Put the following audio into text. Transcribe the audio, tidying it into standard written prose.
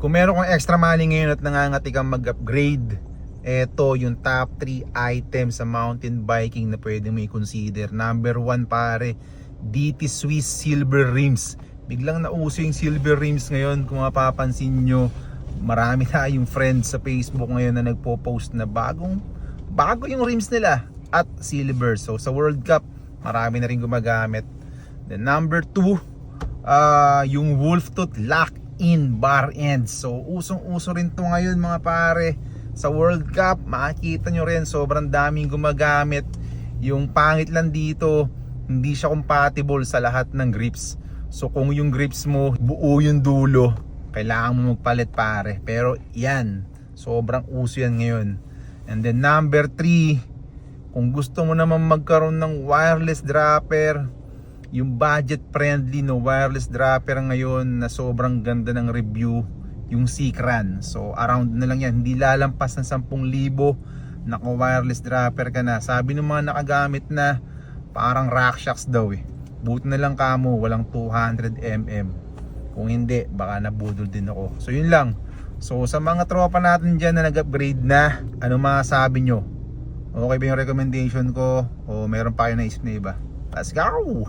Kung meron kang extra money ngayon at nangangati kang mag-upgrade, eto yung top 3 items sa mountain biking na pwede mo i-consider. Number 1 pare, DT Swiss Silver Rims. Biglang nauso yung silver rims ngayon. Kung mapapansin nyo, marami na yung friends sa Facebook ngayon na nagpo-post na bago yung rims nila at silver. So sa World Cup, marami na rin gumagamit. Then number 2, yung Wolf Tooth Lock-in bar ends. So usong-uso rin to ngayon mga pare. Sa World Cup, makikita nyo rin sobrang daming gumagamit. Yung pangit lang dito, hindi siya compatible sa lahat ng grips. So kung yung grips mo buo yung dulo, kailangan mo magpalit pare. Pero yan, sobrang uso yan ngayon. And then number 3, kung gusto mo naman magkaroon ng wireless dropper, yung budget friendly no wireless dropper ngayon na sobrang ganda ng review, yung Sikran. So around na lang yan, hindi lalampas ng 10,000. Naka wireless dropper ka na. Sabi ng mga nakagamit na, parang RockShox daw eh. Buti na lang kamo walang 200mm. Kung hindi, baka nabudol din ako. So yun lang. So sa mga tropa natin dyan na nag-upgrade na, ano masasabi nyo? Okay ba yung recommendation ko? O meron pa kayo naisip na iba? Let's go!